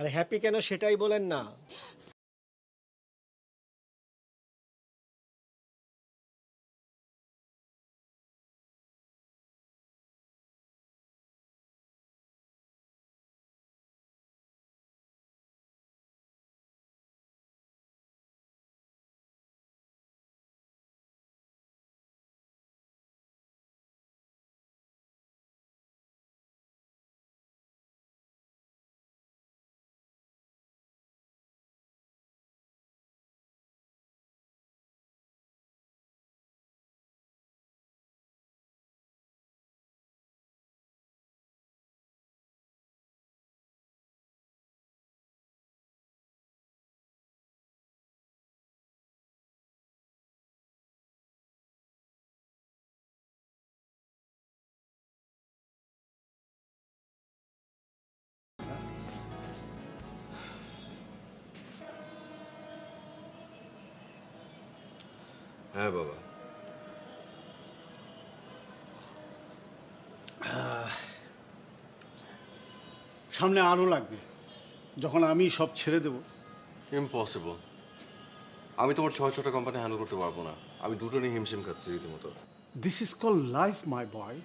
আরে হ্যাপি কেন সেটাই বলেন না। হ্যাঁ বাবা। সামনে আরও লাগবে যখন আমি সব ছেড়ে দেব। ইম্পসিবল। আমি তোমার 6-6টা কোম্পানি হ্যান্ডেল করতে পারবো না। আমি দুটো নিয়ে হিমশিম খাচ্ছি রীতিমতো। This is call life my boy.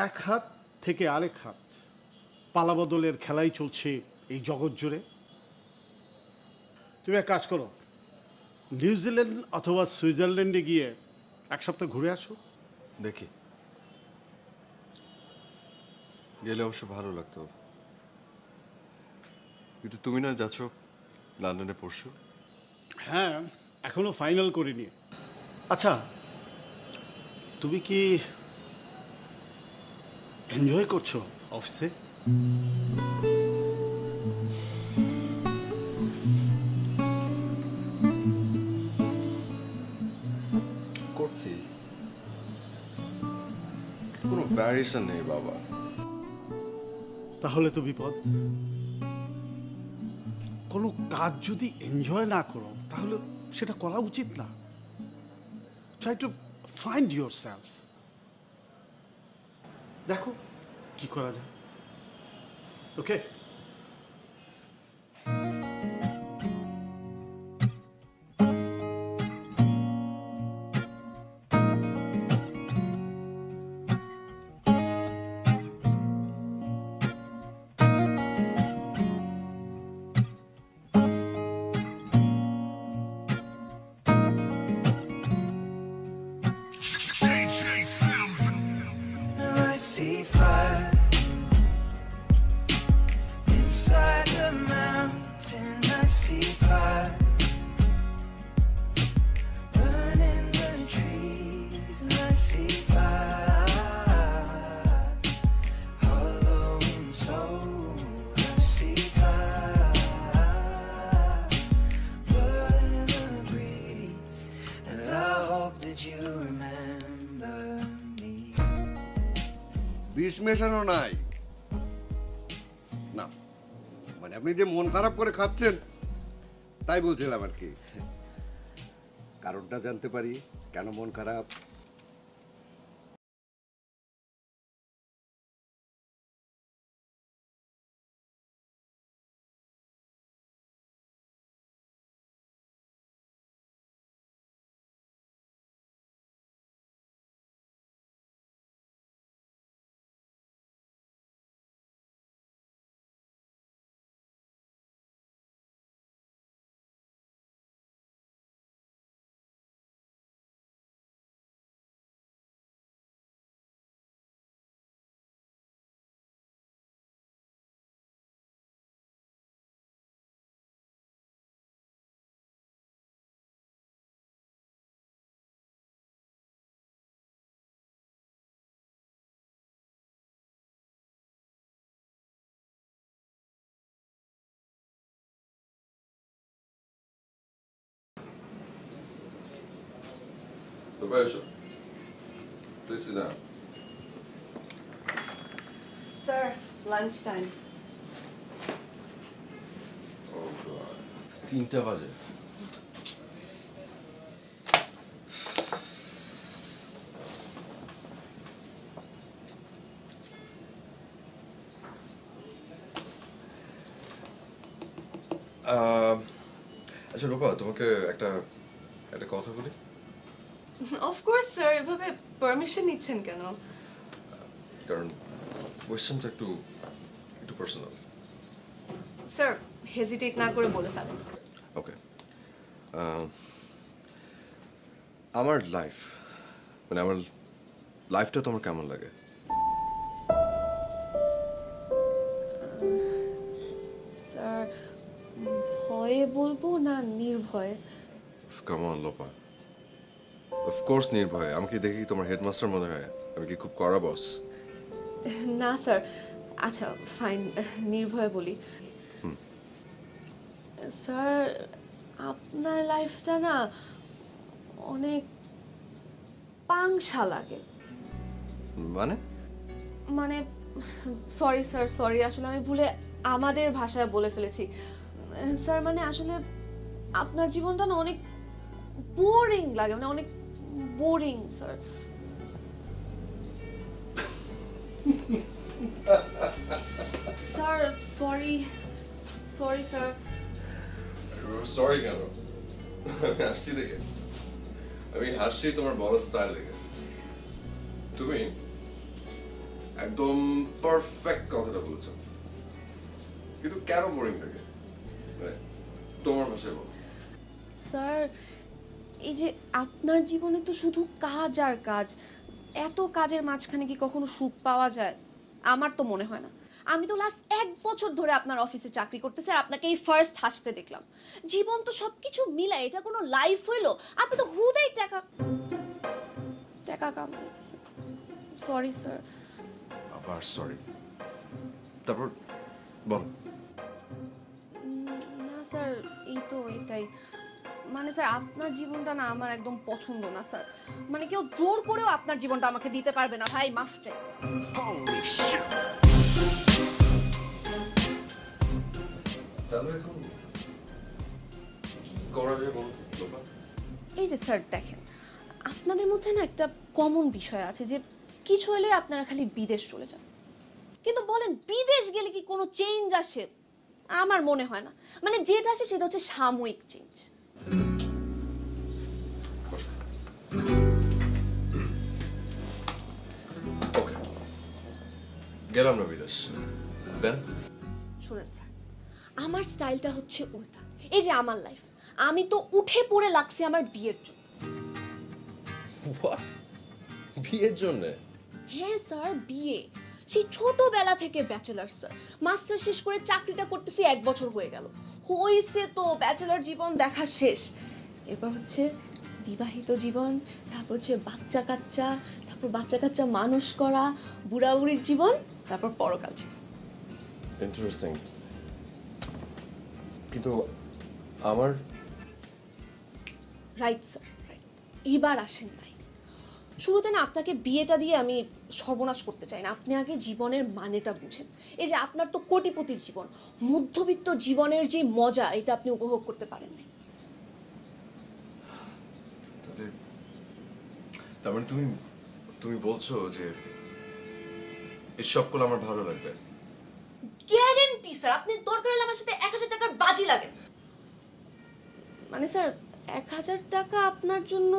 এক হাত থেকে আরেক হাত পালাবদলের খেলাই চলছে এই জগৎ জুড়ে। তুমি এক কাজ করো, নিউজিল্যান্ড অথবা সুইজারল্যান্ডে গিয়ে এক সপ্তাহ ঘুরে আসো। দেখি, গেলে অবশ্য ভালো লাগতো। কিন্তু তুমি না যাচ্ছ লন্ডনে পরশু? হ্যাঁ, এখনো ফাইনাল করিনি। আচ্ছা, তুমি কি এনজয় করছো অফিসে? করছি, কোনো ভ্যারিয়েশন নেই বাবা। তাহলে তো বিপদ। কোনো কাজ যদি এনজয় না করো তাহলে সেটা করা উচিত না। Try to find your self. দেখো কি করা যায়। ওকে? I see fire inside the mountain. I see fire burning the trees. I see fire hollow in soul. I see fire blood in the breeze, and I hope that you remember me. বিষ মেশানো নাই না, মানে আপনি যে মন খারাপ করে খাচ্ছেন তাই বলছিলাম আর কি। কারণটা জানতে পারি কেন মন খারাপ? Roberto, please sit down. Sir, lunchtime. Oh God. 3টা বাজে। আচ্ছা রূপা, তোমাকে একটা একটা কথা বলি। অফ কোর্স স্যার, এভাবে পারমিশন নিচ্ছেন কেন? কারণ কোয়েশ্চেনটা একটু একটু পার্সোনাল। স্যার হেজিটেট না করে বলে ফেলেন। ওকে, আমার লাইফ মানে আমার লাইফটা তোমার কেমন লাগে? স্যার ভয়ে বলবো না নির্ভয়ে? কাম অন লোপা, অফকোর্স নির্ভয়। আমাকে দেখে কি তোমার হেডমাস্টার মনে হয়? আমি কি খুব কড়া বস? না স্যার, আচ্ছা ফাইন, নির্ভয়ে বলি। স্যার আপনার লাইফটা না অনেক পাংশা লাগে। মানে মানে সরি স্যার, সরি, আসলে আমি ভুলে আমাদের ভাষায় বলে ফেলেছি। স্যার মানে আসলে আপনার জীবনটা না অনেক বোরিং লাগে, মানে অনেক boring sir. Sir sorry, sorry sir. Sorry কেন? আমি হাসছি দেখে? আমি হাসছি তোমার বড় স্টাইল দেখে। তুমি একদম পারফেক্ট কথাটা বলেছো, কিন্তু কেন বোরিং থাকে? মানে তোমার ভাষায় বলো। স্যার এই যে আপনার জীবনে তো শুধু কাজ আর কাজ, এত কাজের মাঝখানে কি কখনো সুখ পাওয়া যায়? আমার তো মনে হয় না। আমি তো লাস্ট 1 বছর ধরে আপনার অফিসে চাকরি করতেছি আর আপনাকে এই ফার্স্ট হাসতে দেখলাম। জীবন তো সবকিছু মিলায় এটা কোনো লাইফ হইলো? আপনি তো হুদাই টাকা টাকা কামাইতেছেন। Sorry sir. আবার সরি, তারপর বল। না স্যার, এই তো এটাই, মানে স্যার আপনার জীবনটা না আমার একদম পছন্দ না স্যার। মানে কেউ জোর করেও আপনার জীবনটা আমাকে দিতে পারবে না ভাই, মাফ চাই। তাহলে এখন কি করা যায় বলো তো, লোপা? এই যে স্যার দেখেন, আপনাদের মধ্যে না একটা কমন বিষয় আছে যে কিছু হলে আপনারা খালি বিদেশ চলে যান, কিন্তু বলেন বিদেশ গেলে কি কোনো চেঞ্জ আসে? আমার মনে হয় না। মানে যেটা আসে সেটা হচ্ছে সাময়িক চেঞ্জ। ওকে, গেলাম না বিদেশ, দেন শুনেন স্যার, আমার স্টাইলটা হচ্ছে উল্টা। এই যে আমার লাইফ, আমি তো উঠে পড়ে লাগছি আমার বিয়ের জন্য। হোয়াট? বিয়ের জন্য? হ্যাঁ স্যার, বিয়ে। সেই ছোটবেলা থেকে ব্যাচেলার স্যার, মাস্টার শেষ করে চাকরিটা করতেছি 1 বছর হয়ে গেল। হইছে তো ব্যাচেলার জীবন দেখা শেষ, এরপর হচ্ছে বিবাহিত জীবন, তারপর হচ্ছে বাচ্চা কাচ্চা, তারপর বাচ্চা কাচ্চা মানুষ করা, বুড়াবুড়ির জীবন, তারপর পরকাল জীবন। ইন্টারেস্টিং, কিন্তু আমার রাইট স্যার, রাইট। এবার আসেন নাই, শুরুতে না আপনাকে বিয়েটা দিয়ে আমি সর্বনাশ করতে চাই না। আপনি আগে জীবনের মানেটা বুঝেন। এই যে আপনার তো কোটিপতির জীবন, মধ্যবিত্ত জীবনের যে মজা এটা আপনি উপভোগ করতে পারেন না। তার মানে তুমি তুমি বলছো যে এসবগুলো আমার ভালো লাগবে? গ্যারেন্টি স্যার, আপনি দরকার হলে আমার সাথে 1000 টাকার বাজি লাগে। মানে স্যার 1000 টাকা আপনার জন্য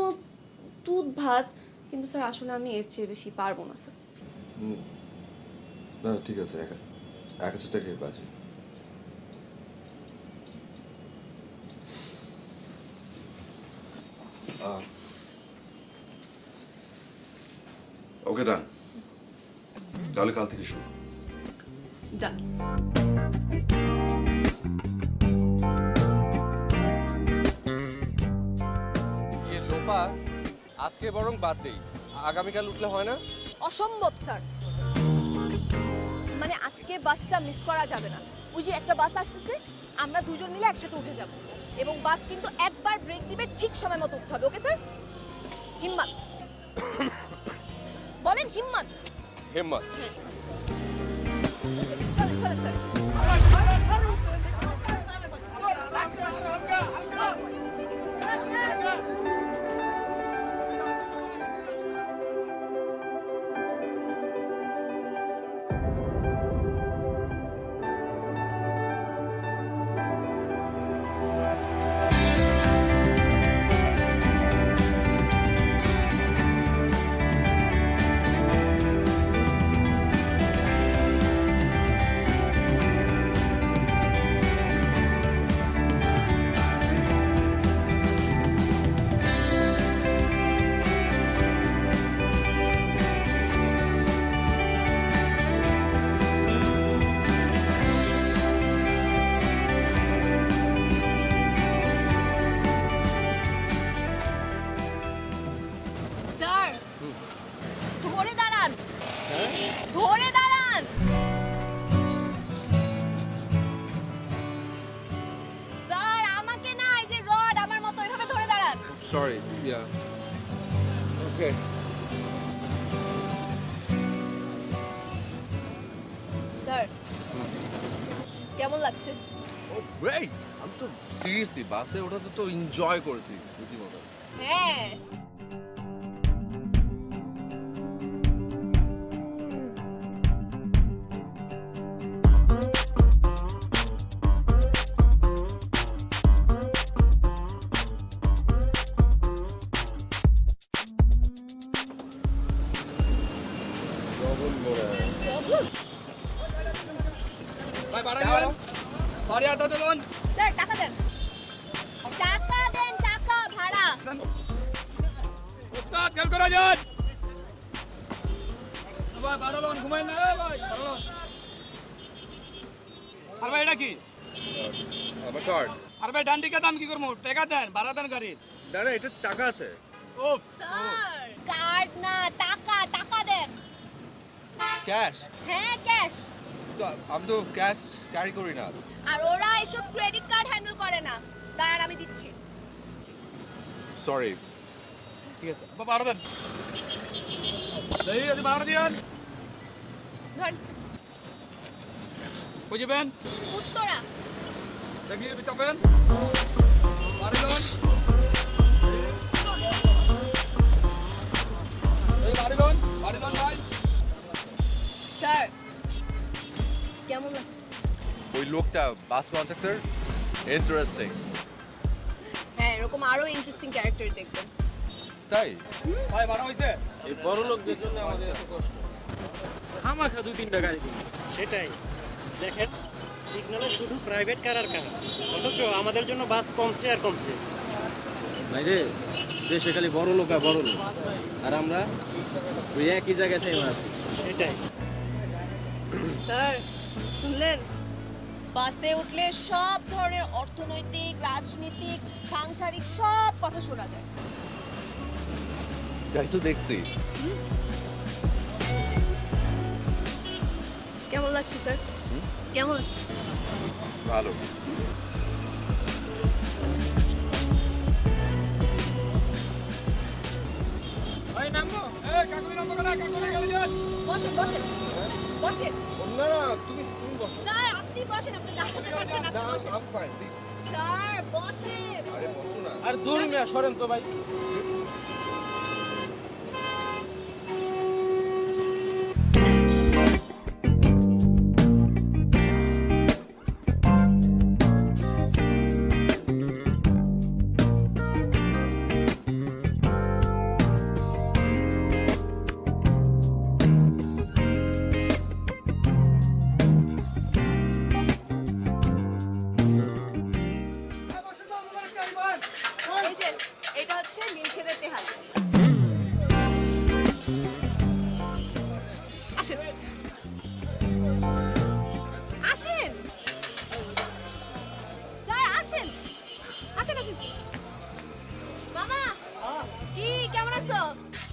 দুধ ভাত, কিন্তু স্যার আসলে আমি এর চেয়ে বেশি পারবো না স্যার। না ঠিক আছে, 1000 টাকাই বাজে। ওকে ডান, তাহলে কাল থেকে শুরু। ডান। লোপা, আজকে বরং বাদ দেই, আগামীকাল উঠলে হয় না? অসম্ভব স্যার, মানে আজকে বাসটা মিস করা যাবে না। ওই যে একটা বাস আসতেছে, আমরা দুজন মিলে একসাথে উঠে যাব, এবং বাস কিন্তু একবার ব্রেক দিবে, ঠিক সময় মতো উঠতে হবে। Okay sir? হিম্মত বলেন, হিম্মত। হিম্মত। চলেন চলেন স্যার। ধরে দাঁড়ান, ধরে দাঁড়ান। স্যার আমাকে না, এই যে রড আমার মতো এভাবে ধরে দাঁড়ান। সরি, ইয়া ওকে। স্যার কেমন লাগছে? ও গ্রেট। আমি তো সিরিয়াসলি বাসে ওঠাতে তো এনজয় করেছি রীতিমতো। হ্যাঁ স্যার টাকা দেন, টাকা দেন, টাকা ভাড়া। আর ভাই এটা কি? আমার কার্ড। আর ভাই ডান দিকে দাম কি করবো? টাকা দেন, ভাড়া দেন গাড়ির। না না, এটা টাকা আছে। উফ, স্যার কার্ড না, টাকা, টাকা দেন। ক্যাশ। হ্যাঁ ক্যাশ। তো আমি তো ক্যাশ ক্যারি করি না। আর ওরা এসব ক্রেডিট কার্ড হ্যান্ডেল করে না। দাঁড়ান আমি দিচ্ছি। সরি। ঠিক আছে, ভাড়া দেন। এই ভাড়া দিন। ধর বুঝবেন? উত্তরা। দেখি চাপেন। বাড়ি লোন। এই বাড়ি লোন ভাই। স্যার কেমন লাগছে? ওই লোকটা বাস কন্ট্রাক্টর ইন্টারেস্টিং। হ্যাঁ এরকম আরো ইন্টারেস্টিং ক্যারেক্টার দেখবেন। তাই ভাই ভাড়া হইছে? এই বড় লোকদের জন্য আমাদের এত কষ্ট। খামাখা 2-3টা গাড়ি কিনি। সেটাই দেখেন, সিগন্যালে শুধু প্রাইভেট কার আর কার, অথচ আমাদের জন্য বাস কমছে আর কমছে। ভাইরে, দেশে খালি বড় লোক আর বড় লোক, আর আমরা ওই একই জায়গায় থেমে আছি। সেটাই। স্যার শুনলেন, বাসে উঠলে সব ধরনের অর্থনৈতিক, রাজনীতিক, সাংসারিক সব কথা শোনা যায়। তাই তো দেখছি। কেমন লাগছে স্যার? কেমন লাগছে? ভালো। ভাই নামবো? এই কাকুলি নামবো না, কাকুলি গাড়ি যান। বসেন বসেন বসেন। না না, তুমি বসো। স্যার আপনি বসেন, আপনি দাঁড়াতে পারছেন, আপনি বসেন। I'm fine, please. স্যার বসেন। আরে বসো না। আর দূর মিয়া সরেন তো ভাই। এই যে এটা হচ্ছে নীলক্ষেতের তেহাল। আসেন আসেন স্যার, আসেন আসেন আসেন। মামা কি কেমন আছো?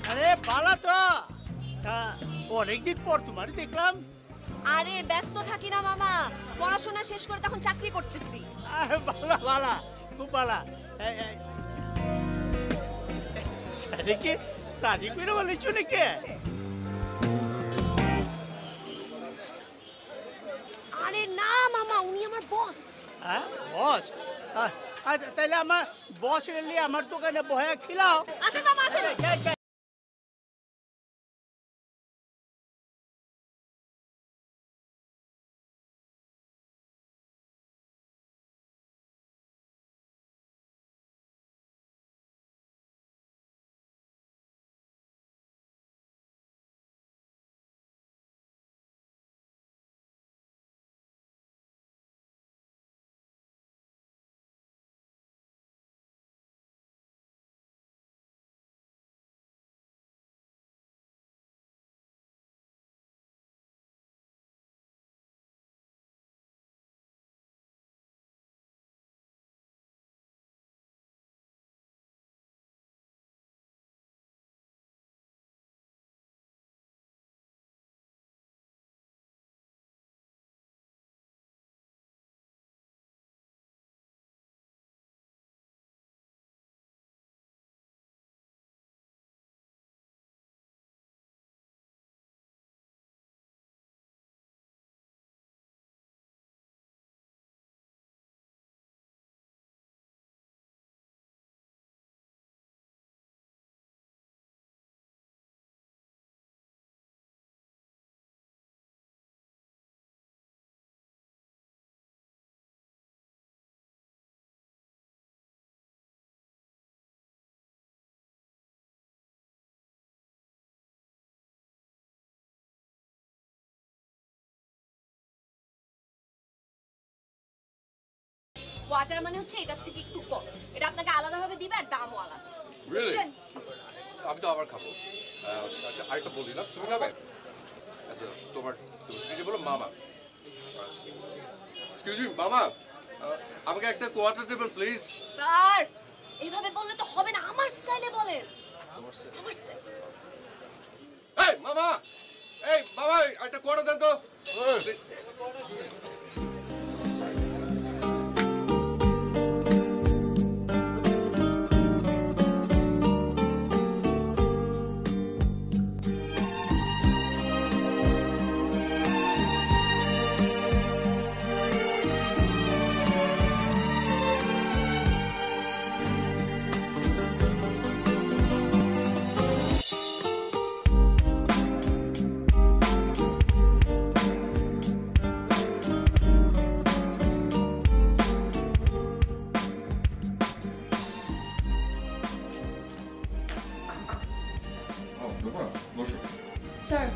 আরে ভালো তো, তা অনেকদিন পর তোমার দেখলাম। আরে ব্যস্ত থাকি না মামা, পড়াশোনা শেষ করে তখন চাকরি করতেছি। আরে ভালো ভালো, খুব ভালো। সাদিকে সাদিক বেরো বলেছো নাকি? আরে না মামা, উনি আমার বস। হ্যাঁ বস? তাহলে আমার বস এলে আমার দোকানে বয়া খিলাও। আসেন মামা আসেন। কোয়ার্টার মানে হচ্ছে এটার থেকে একটু কম। এটা আপনাকে আলাদাভাবে দিবে আর দামও আলাদা। Really? বুঝছেন? আমি তো আবার খাবো। আচ্ছা আরেকটা বলি না, তুমি খাবে? আচ্ছা তোমার তুমি বলো মামা। এক্সকিউজ মি মামা, আমাকে একটা কোয়ার্টার টেবিল প্লিজ। স্যার, এইভাবে বললে তো হবে না, আমার স্টাইলে বলেন। আমার স্টাইল। এই মামা, এই মামা একটা কোয়ার্টার দেন তো। স্যার,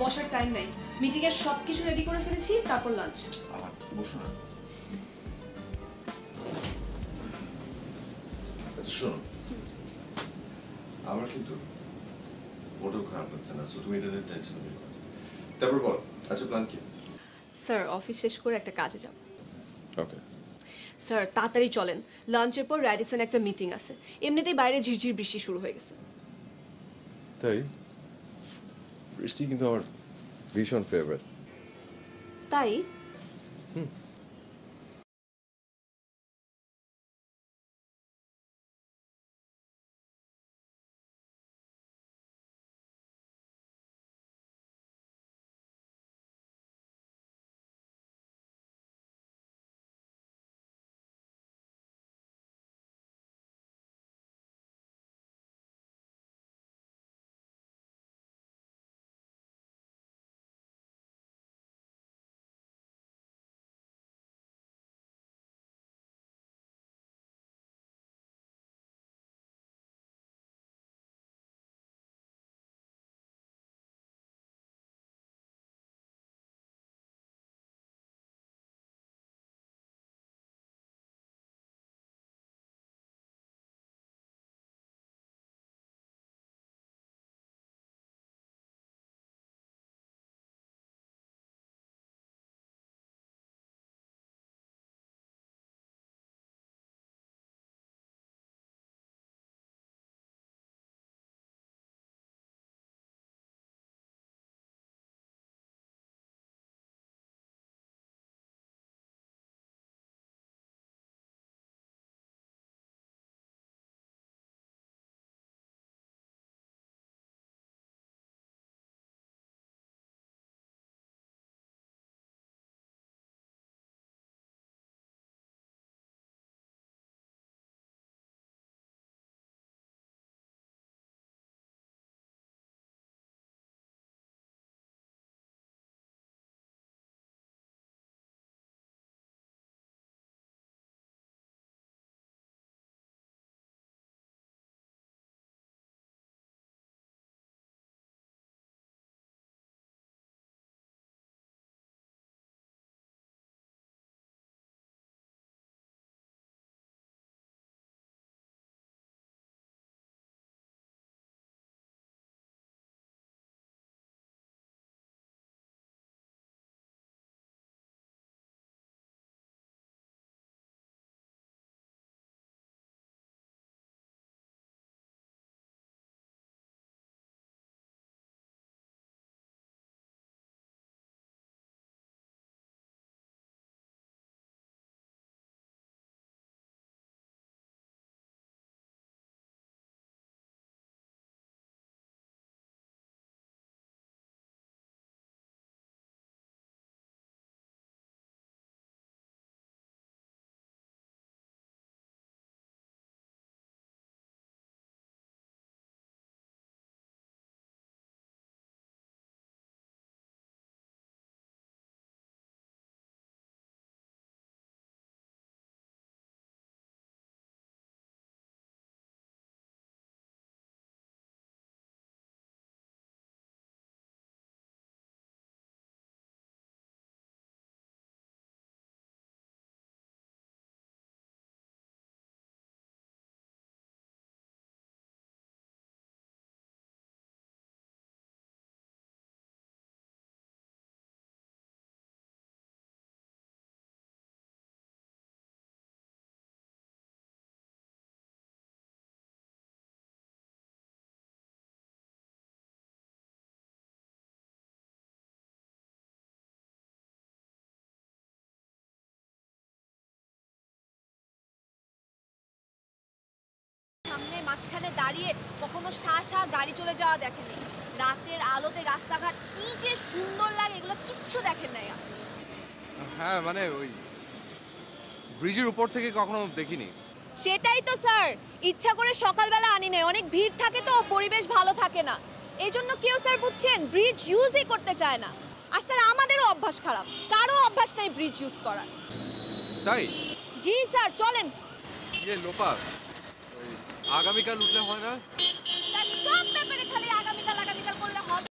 বসার টাইম নাই। মিটিং এর সবকিছু রেডি করে ফেলেছি, তারপর লাঞ্চ। বসো না। আচ্ছা শোনো, আমার কিন্তু মোটেও খারাপ লাগছে না, তুমি এটা নিয়ে টেনশন নিও না। তারপর বল, আচ্ছা প্ল্যান কি? স্যার, অফিস শেষ করে একটা কাজে যাব। ওকে। স্যার, তাড়াতাড়ি চলেন, লাঞ্চের পর র্যাডিসন একটা মিটিং আছে। এমনিতেই বাইরে ঝিরঝির বৃষ্টি শুরু হয়ে গেছে। তাই বৃষ্টি কিন্তু আমার ভীষণ ফেভারিট। তাই মাঝখানে দাঁড়িয়ে কখনো গাড়ি চলে যাওয়া দেখেনি। রাতের আলোতে রাস্তাঘাট কি যে সুন্দর লাগে এগুলো কিচ্ছু দেখেন নাই আপনি। হ্যাঁ মানে ওই ব্রিজের উপর থেকে কখনো দেখিনি। সেটাই তো স্যার, ইচ্ছা করে সকালবেলা আনি নাই, অনেক ভিড় থাকে তো পরিবেশ ভালো থাকে না, এই জন্য কেউ স্যার বুঝছেন ব্রিজ ইউজই করতে চায় না। আর স্যার আমাদেরও অভ্যাস খারাপ, কারো অভ্যাস নাই ব্রিজ ইউজ করার। তাই? জি স্যার চলেন। লোপা আগামীকাল উঠলে হয় না? স্যার সব ব্যাপারে খালি আগামীকাল করলে হবে।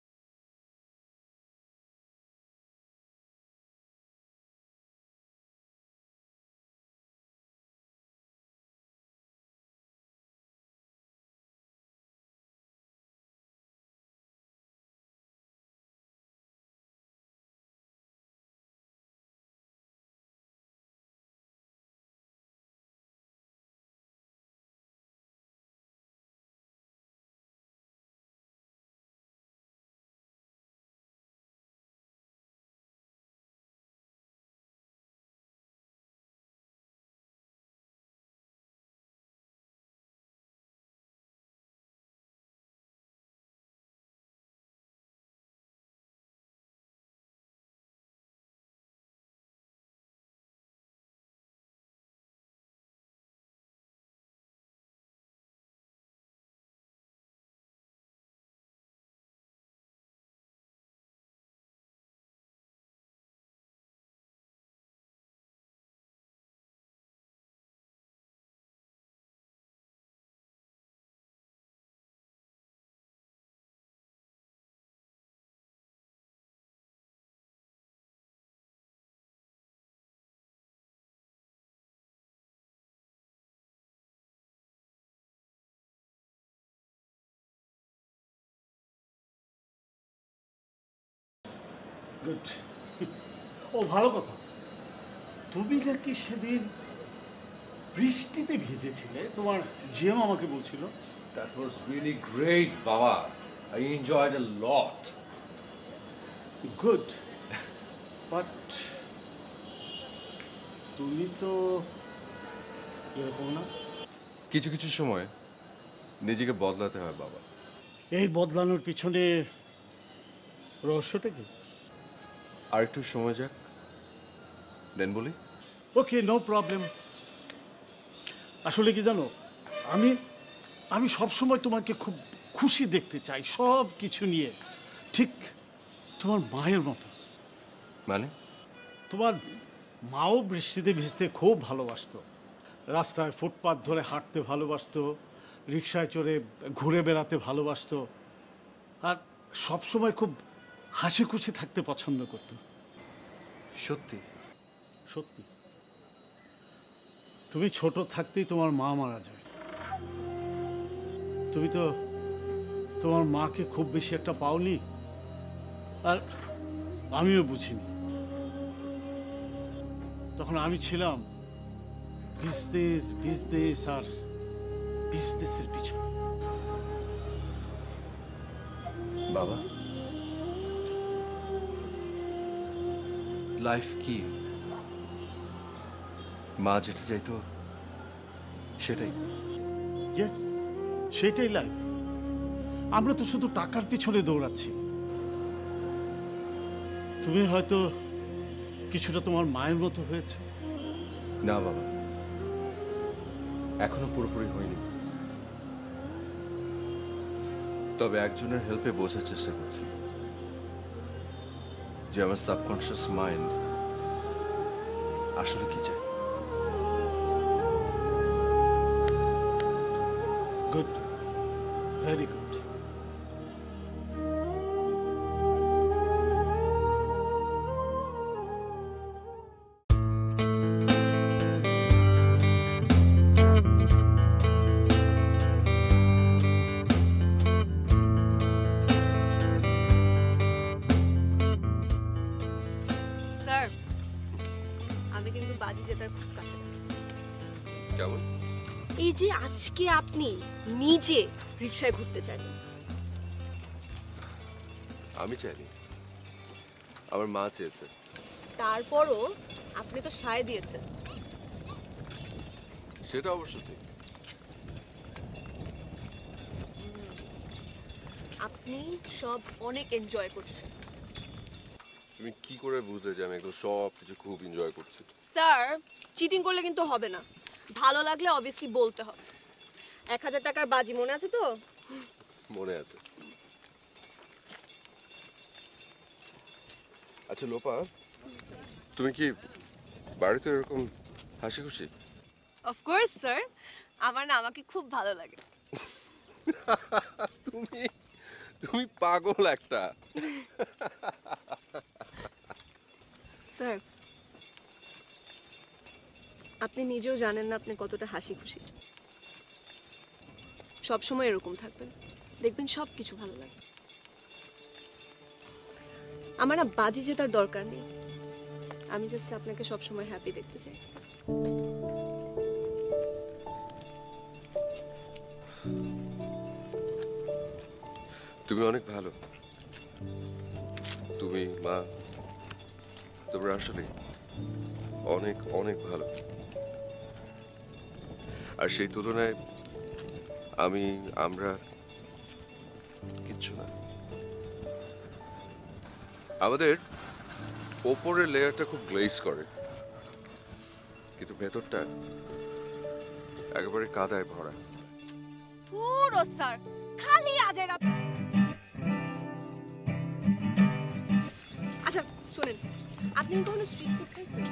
গুড। ও ভালো কথা, তুমি নাকি সেদিন বৃষ্টিতে ভিজেছিলে, তোমার জিএম আমাকে বলছিল। That was really great, Baba. I enjoyed a lot. Good, but তুমি তো এরকম না। কিছু কিছু সময় নিজেকে বদলাতে হয় বাবা। এই বদলানোর পিছনে রহস্যটা কি? আর একটু সময় যাক, দেন বলি। ওকে, নো প্রবলেম। আসলে কি জানো, আমি আমি সবসময় তোমাকে খুব খুশি দেখতে চাই সব কিছু নিয়ে, ঠিক তোমার মায়ের মতো। মানে? তোমার মাও বৃষ্টিতে ভিজতে খুব ভালোবাসতো, রাস্তায় ফুটপাথ ধরে হাঁটতে ভালোবাসতো, রিকশায় চড়ে ঘুরে বেড়াতে ভালোবাসতো, আর সবসময় খুব হাসি খুশি থাকতে পছন্দ করতো। সত্যি? সত্যি। তুমি ছোট থাকতেই তোমার মা মারা যায়। তুমি তো তোমার মাকে খুব বেশি একটা পাওনি, আর আমিও বুঝিনি। তখন আমি ছিলাম বিজনেস আর বিজনেসের পিছনে। বাবা, লাইফ কি? মা যেতে চাইতো সেটাই। ইয়েস, সেটাই লাইফ। আমরা তো শুধু টাকার পিছনে দৌড়াচ্ছি। তুমি হয়তো কিছুটা তোমার মায়ের মতো হয়েছে। না বাবা, এখনো পুরোপুরি হয়নি, তবে একজনের হেল্পে বোঝার চেষ্টা করছি যে আমার সাবকনশিয়াস মাইন্ড আসলে কি চায়। Good, very good. স্যার, আমি কিন্তু বাজি জেতার খুব কাছাকাছি। কেমন? এই যে আজকে আপনি নিজে রিকশায় ঘুরতে চাইলেন। আমি চাইনি, আমার মা চেয়েছে। তারপরও আপনি তো সায় দিয়েছেন। সেটা অবশ্য ঠিক, আপনি সব অনেক এনজয় করছেন। তুমি কি করে বুঝলে যে আমি একদম সব কিছু খুব এনজয় করছি? স্যার, চিটিং করলে কিন্তু হবে না। ভালো লাগলে অবভিয়াসলি বলতে হবে। 1000 টাকার বাজি মনে আছে তো? মনে আছে। আচ্ছা লোপা, তুমি কি বাড়িতে এরকম হাসি খুশি? অফকোর্স স্যার, আমার না আমাকে খুব ভালো লাগে। তুমি তুমি পাগল একটা। স্যার, আপনি নিজেও জানেন না আপনি কতটা হাসি খুশি। সব সময় এরকম থাকবেন, দেখবেন সব কিছু ভালো লাগে। আমার না বাজি জেতার দরকার নেই, আমি জাস্ট আপনাকে সব সময় হ্যাপি দেখতে চাই। তুমি অনেক ভালো। তুমি মা, তোমরা আসলে অনেক অনেক ভালো। আর সেই তুলনায় আমরা কিচ্ছু না। আমাদের ওপরের লেয়ারটা খুব গ্লেজ করে, কিন্তু ভেতরটা একেবারে কাদায় ভরা। ধুর ও স্যার, খালি আজের আচ্ছা শুনেন, আপনি কি কখনো স্ট্রিট ফুড খাইছেন?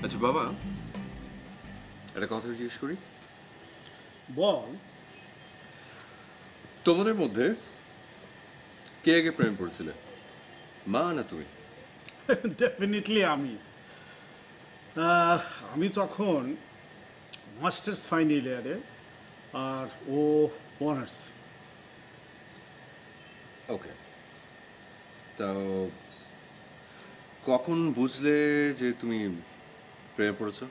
আচ্ছা বাবা, একটা কথা জিজ্ঞেস করি। বল। তোমাদের মধ্যে কে আগে প্রেম করেছিলে, মা না তুমি? ডেফিনেটলি আমি। আমি তখন মাস্টার্স ফাইনাল ইয়ারে, আর ও অনার্স। ওকে, তো কখন বুঝলে যে তুমি প্রেমে পড়েছো?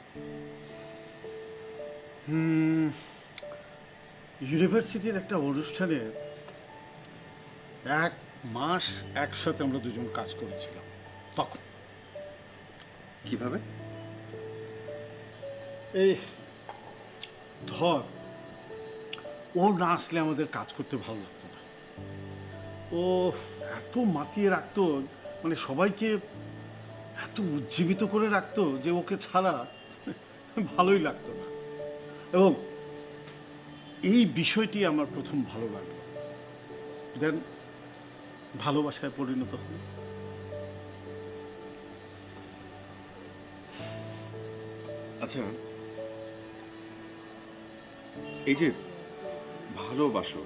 ইউনিভার্সিটির একটা অনুষ্ঠানে 1 মাস একসাথে আমরা দুজন কাজ করেছিলাম। তখন কিভাবে? এই ধর, ও না আসলে আমাদের কাজ করতে ভালো লাগতো না। ও এত মাতিয়ে রাখতো, মানে সবাইকে এত উজ্জীবিত করে রাখতো যে ওকে ছাড়া ভালোই লাগতো না। এবং এই বিষয়টি আমার প্রথম ভালো লাগলো, দেন ভালোবাসায় পরিণত হলো। আচ্ছা, এই যে ভালোবাসো,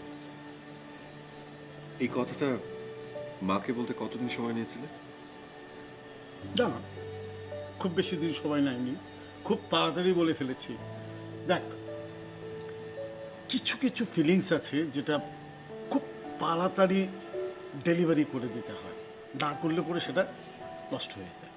এই কথাটা মাকে বলতে কতদিন সময় নিয়েছিলে? না, খুব বেশি দিন সময় নেয়নি, খুব তাড়াতাড়ি বলে ফেলেছি। দেখ, কিছু কিছু ফিলিংস আছে যেটা খুব তাড়াতাড়ি ডেলিভারি করে দিতে হয়, না করলে পরে সেটা নষ্ট হয়ে যায়।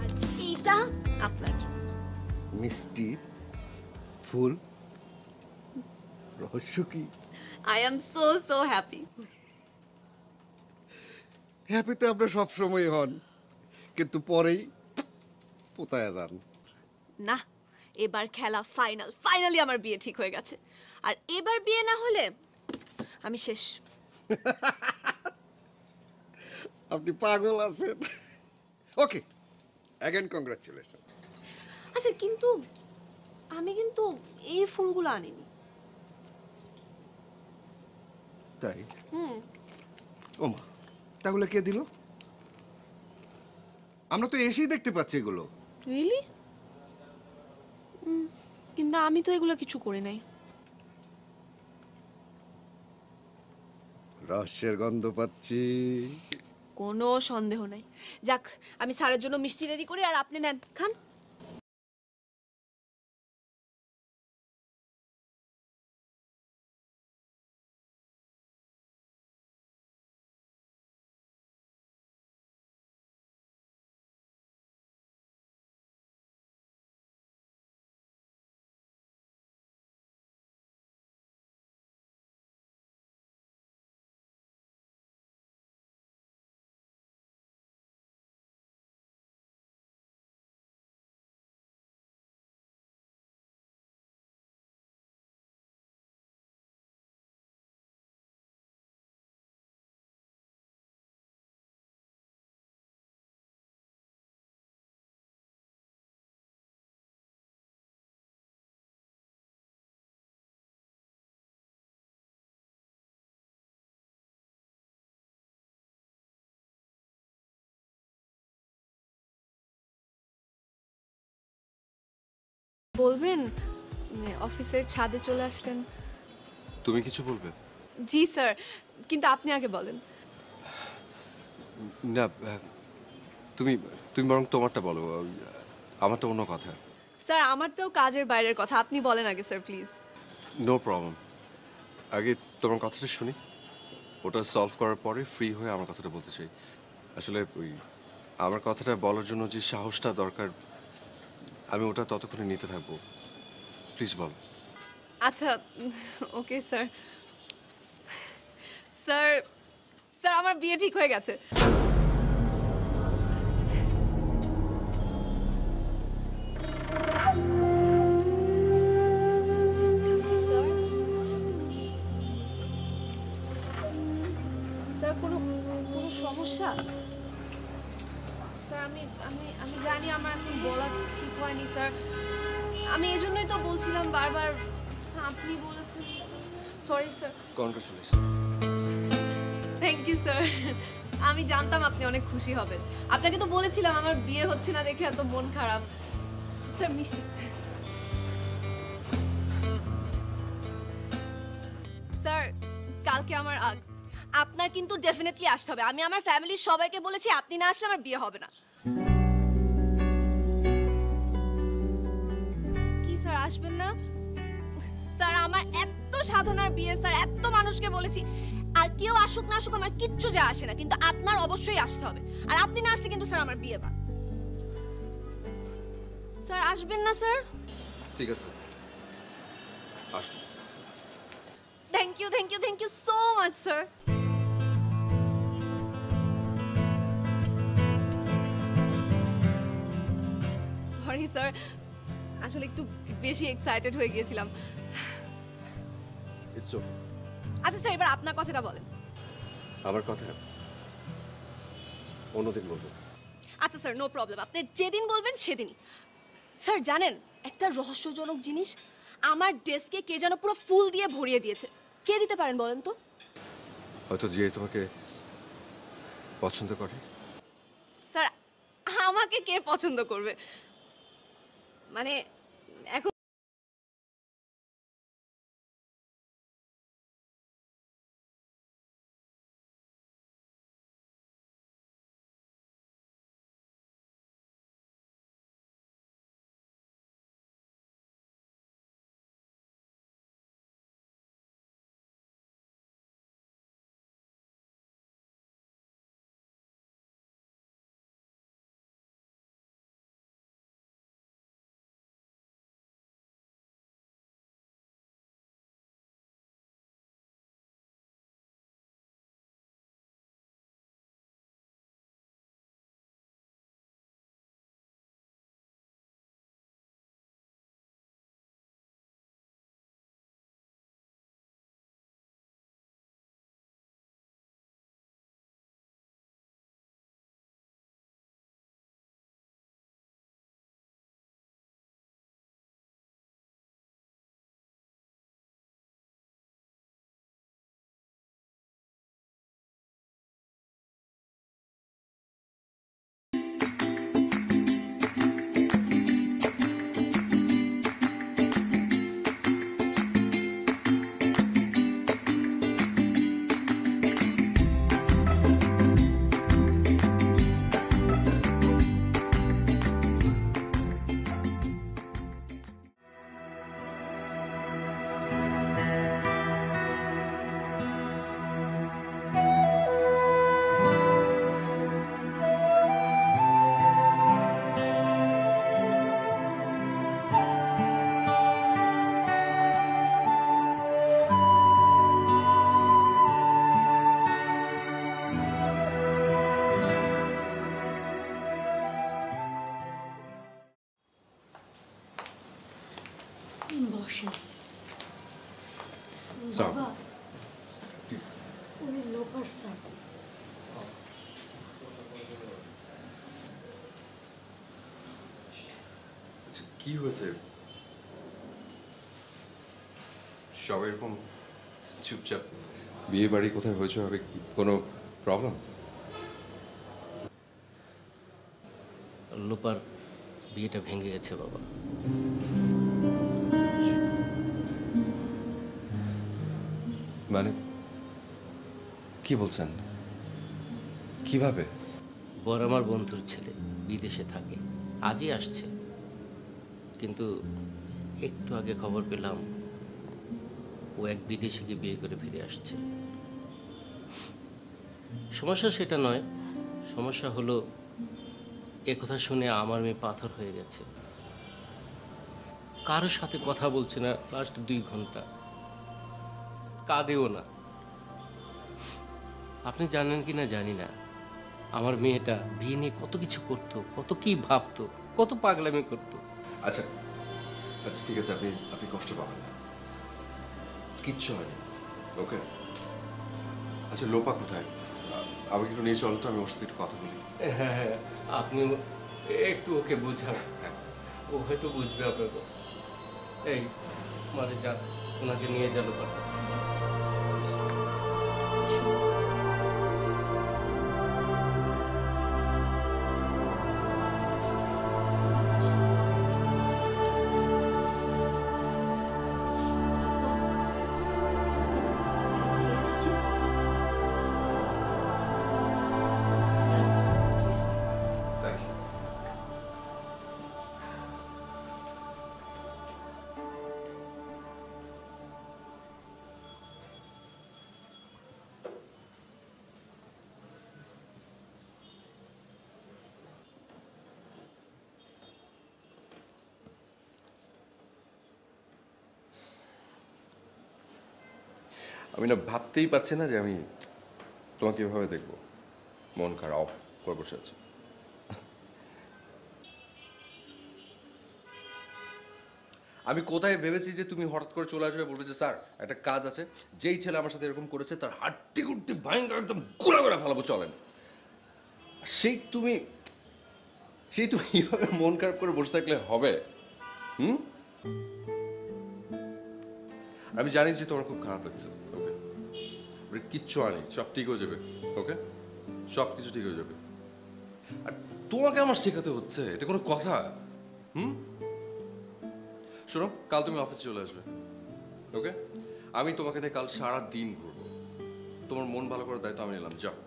আর এইটা আপনার। মিষ্টি ফুল রহস্য কি? I am so happy. Happy তো আপনি সবসময় হন, কিন্তু পরেই পোতায়া যান। না, এবার খেলা ফাইনাল, ফাইনালি আমার বিয়ে ঠিক হয়ে গেছে। আর এবার বিয়ে না হলে আমি শেষ। আপনি পাগল আছেন। ওকে, অ্যাগেন কংগ্রাচুলেশন। আচ্ছা, কিন্তু আমি কিন্তু এই ফুলগুলো আনিনি। তাই? হুম। ওমা, তাহলে কে দিল? আমরা তো এসেই দেখতে পাচ্ছি এগুলো। রিয়েলি? কিন্তু আমি তো এগুলো কিছু করি নাই। রহস্যের গন্ধ পাচ্ছি। কোনো সন্দেহ নাই। যাক, আমি স্যারের জন্য মিষ্টি রেডি করি, আর আপনি নেন, খান। বলবেন, অফিসের ছাদে চলে আসলেন। তুমি কিছু বলবে? জি স্যার, কিন্তু আপনি আগে বলেন। না, তুমি তুমি বরং তোমারটা বলো, আমারটা অন্য কথা। স্যার, আমারটাও কাজের বাইরের কথা, আপনি বলেন আগে স্যার, প্লিজ। নো প্রবলেম, আগে তোমার কথাটা শুনি, ওটা সলভ করার পরে ফ্রি হয়ে আমার কথাটা বলতে চাই। আসলে ওই আমার কথাটা বলার জন্য যে সাহসটা দরকার, আমি ওটা ততক্ষণে নিতে থাকবো। প্লিজ বল। আচ্ছা, ওকে স্যার। স্যার, স্যার আমার বিয়ে ঠিক হয়ে গেছে। স্যার, স্যার কোনো কোনো সমস্যা? স্যার, আমি আমি আমি জানি আমার এখন বলা ঠিক হয়নি স্যার, আমি এই জন্যই তো বলছিলাম বারবার, আপনি বলেছেন। Sorry sir. Congratulation. Thank you sir. আমি জানতাম আপনি অনেক খুশি হবেন। আপনাকে তো বলেছিলাম আমার বিয়ে হচ্ছে না দেখে এত মন খারাপ। স্যার, মিষ্টি। স্যার, কালকে আমার আপনার কিন্তু ডেফিনেটলি আসতে হবে। আমি আমার ফ্যামিলির সবাইকে বলেছি, আপনি না আসলে আমার বিয়ে হবে না। কি স্যার, আসবেন না? স্যার, আমার এত সাধনার বিয়ে স্যার, এত মানুষকে বলেছি, আর কেউ আসুক না আসুক আমার কিচ্ছু যায় আসে না, কিন্তু আপনার অবশ্যই আসতে হবে। আর আপনি না আসলে কিন্তু স্যার আমার বিয়ে বাদ। স্যার, আসবেন না স্যার? ঠিক আছে, আসবো। Thank you, thank you, thank you so much sir. Sorry sir, আসলে একটু বেশি এক্সাইটেড হয়ে গিয়েছিলাম। It's okay. আচ্ছা স্যার, এবার আপনার কথাটা বলেন। আমার কথা অন্যদিন বলবো। আচ্ছা স্যার, নো প্রবলেম, আপনি যেদিন বলবেন সেদিনই। স্যার জানেন, একটা রহস্যজনক জিনিস, আমার ডেস্কে কে যেন পুরো ফুল দিয়ে ভরিয়ে দিয়েছে। কে দিতে পারেন বলেন তো? হয়তো যে তোমাকে পছন্দ করে। স্যার, আমাকে কে পছন্দ করবে? মানে এখন বসেন। স্যার। বাবা, উনি লোপার স্যার। আচ্ছা, কি হয়েছে? সব এরকম চুপচাপ। বিয়ে বাড়ি কোথায় হয়েছে, হবে কোনো প্রবলেম? লোপার বিয়েটা ভেঙে গেছে বাবা। মানে কি বলছেন? কিভাবে? বর আমার বন্ধুর ছেলে, বিদেশে থাকে, আজই আসছে। কিন্তু একটু আগে খবর পেলাম ও এক বিদেশিকে বিয়ে করে ফিরে আসছে। সমস্যা সেটা নয়, সমস্যা হলো একথা শুনে আমার মেয়ে পাথর হয়ে গেছে। কারোর সাথে কথা বলছে না লাস্ট 2 ঘন্টা, কাঁদেও না। আপনি জানেন কি না জানি না, আমার মেয়েটা বিয়ে নিয়ে কত কিছু করতো, কত কি ভাবতো, কত পাগলামি করতো। আচ্ছা আচ্ছা, ঠিক আছে, আপনি আপনি কষ্ট পাবেন না, কিচ্ছু হয়নি। ওকে। আচ্ছা, লোপা কোথায়? আমাকে একটু নিয়ে চলো তো, আমি ওর সাথে একটু কথা বলি। হ্যাঁ হ্যাঁ, আপনি একটু ওকে বুঝান, ও হয়তো বুঝবে আপনার কথা। এই মানে যান, ওনাকে নিয়ে যাবো কথা। Thank you. আমি না ভাবতেই পারছি না যে আমি তোমাকে এভাবে দেখবো। মন খারাপ করে বসে আছো। আমি কোথায় ভেবেছি যে তুমি হঠাৎ করে চলে আসবে, বলবে যে স্যার একটা কাজ আছে, যেই ছেলে আমার সাথে এরকম করেছে তার হাড্ডি গুড্ডি ভয়ঙ্কর একদম গুঁড়া করে ফেলাবো, চলেন। সেই তুমি এইভাবে মন খারাপ করে বসে থাকলে হবে? হুম? আমি জানি যে তোমার খুব খারাপ লাগছে। ওকে, কিচ্ছু আনি, সব ঠিক হয়ে যাবে। ওকে, সব কিছু ঠিক হয়ে যাবে। আর তোমাকে আমার শেখাতে হচ্ছে, এটা কোনো কথা? হুম? শোনো, কাল তুমি অফিসে চলে আসবে। ওকে, আমি তোমাকে নিয়ে কাল সারা দিন ঘুরবো। তোমার মন ভালো করার দায়িত্ব আমি নিলাম, যাও।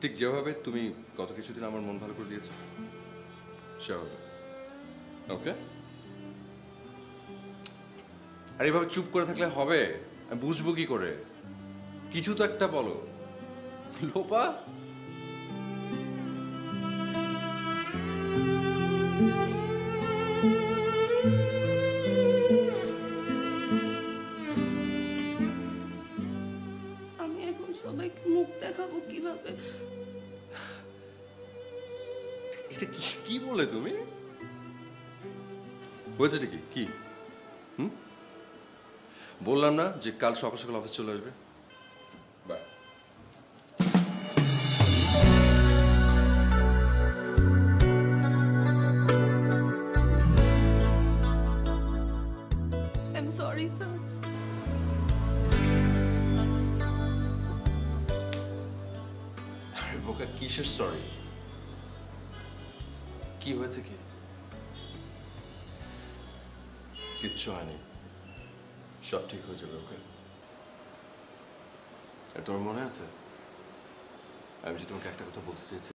ঠিক যেভাবে তুমি গত কিছুদিন আমার মন ভালো করে দিয়েছো সেভাবে। ওকে? আর এইভাবে চুপ করে থাকলে হবে? আমি বুঝবো কি করে? কিছু তো একটা বলো। লোপা, আমি এখন সবাইকে মুখ দেখাবো কিভাবে? এটা কি কি বলে তুমি? হয়েছে কি কি? হুম? বললাম না যে কাল সকাল সকাল অফিস চলে আসবে। বাই। I'm sorry, sir. আরে বোকা, কিসের সরি? কি হয়েছে কি? কিচ্ছু হয়নি, সব ঠিক হয়ে যাবে। ওকে? আর তোমার মনে আছে আমি যে তোমাকে একটা কথা বলতে চেয়েছি?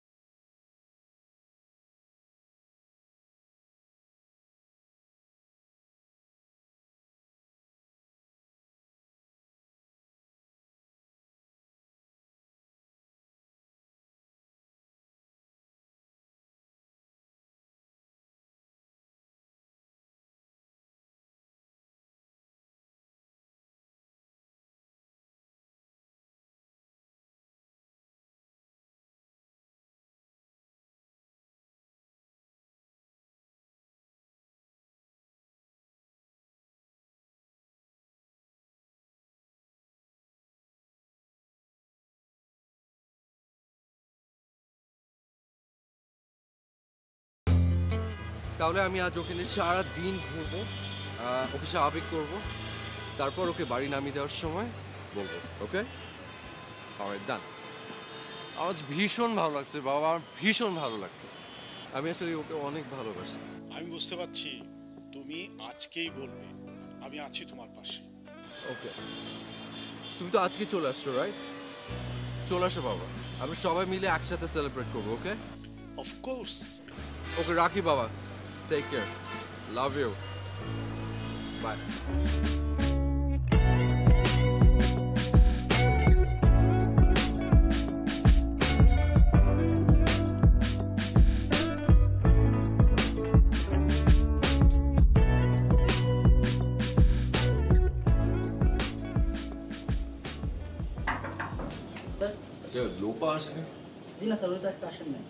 তাহলে আমি আজ ওকে নিয়ে সারা দিন ঘুরবো, ওকে স্বাভাবিক করবো, তারপর ওকে বাড়ি নামিয়ে দেওয়ার সময় বলবো। ওকে, ডান। আজ ভীষণ ভালো লাগছে বাবা, আমার ভীষণ ভালো লাগছে। আমি আসলে ওকে অনেক ভালোবাসি। আমি বুঝতে পারছি, তুমি আজকেই বলবে, আমি আছি তোমার পাশে। ওকে, তুমি তো আজকে চলে আসছো, রাইট? চলে আসো বাবা, আমরা সবাই মিলে একসাথে সেলিব্রেট করবো। ওকে, অফকোর্স। ওকে, রাখি বাবা। Take care, love you, bye. Sir, আচ্ছা, লোপা আসেনি? জি না স্যার, উনি তো আজকে আসেন নাই।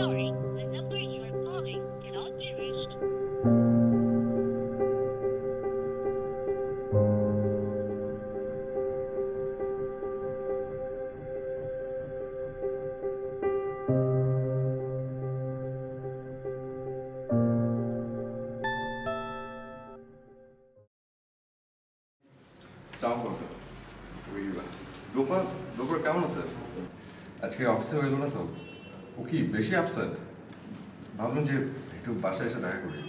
Sorry, the number you are calling cannot be reached. Lopa, লোপার কেমন আছে? আজকে অফিসে হইল না তো? ও কি বেশি আপসেট? ভাবলাম যে একটু বাসায় এসে দেখা করি।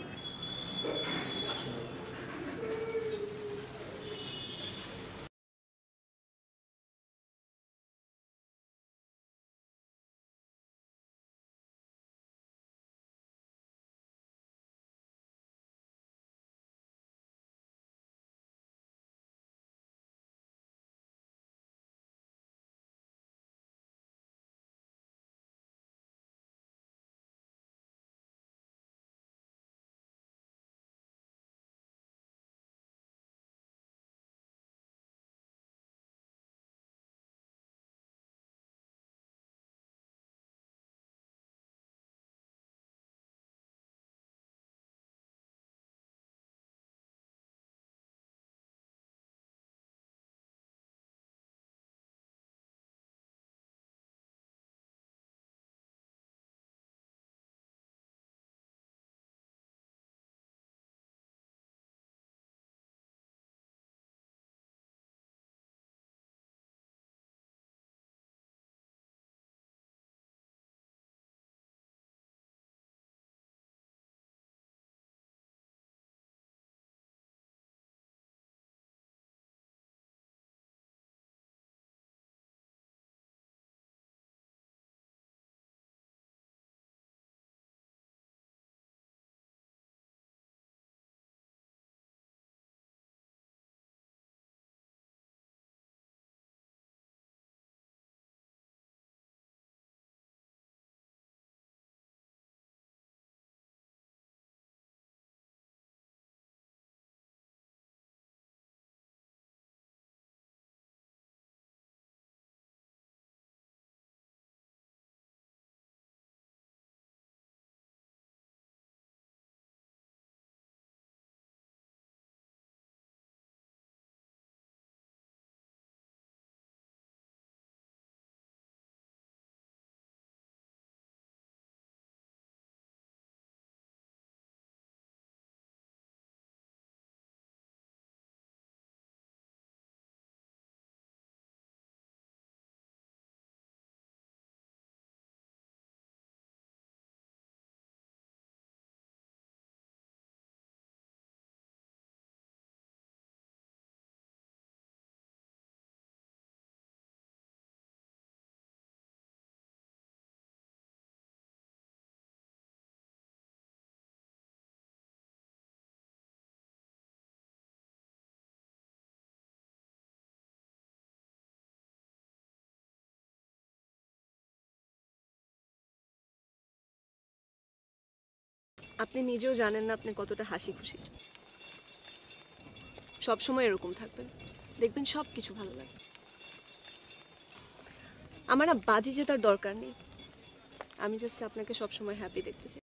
আপনি নিজেও জানেন না আপনি কতটা হাসি খুশি। সব সময় এরকম থাকবেন, দেখবেন সব কিছু ভালো লাগবে। আমার না বাজি জেতার দরকার নেই, আমি জাস্ট আপনাকে সবসময় হ্যাপি দেখতে চাই।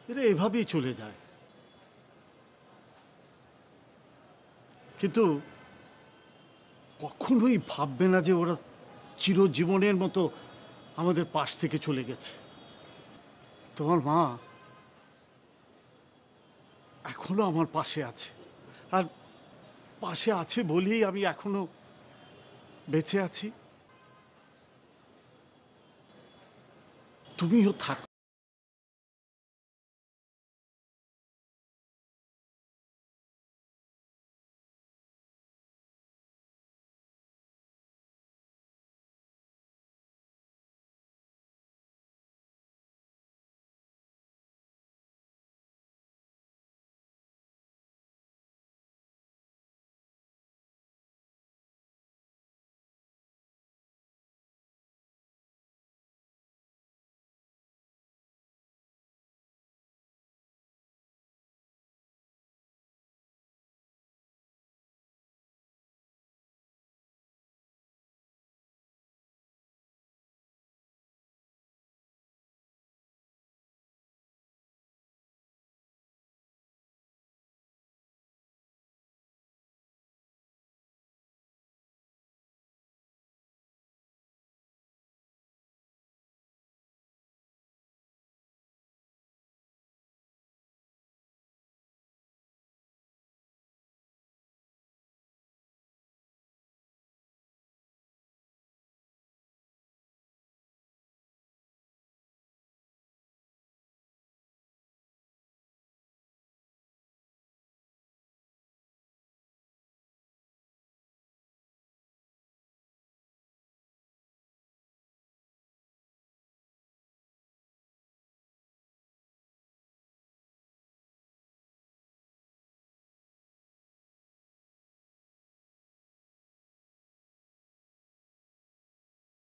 এরা এভাবেই চলে যায়, কিন্তু কখনোই ভাববে না যে ওরা চিরজীবনের মতো আমাদের পাশ থেকে চলে গেছে। তোমার মা এখনো আমার পাশে আছে, আর পাশে আছে বলেই আমি এখনো বেঁচে আছি। তুমিও থাক।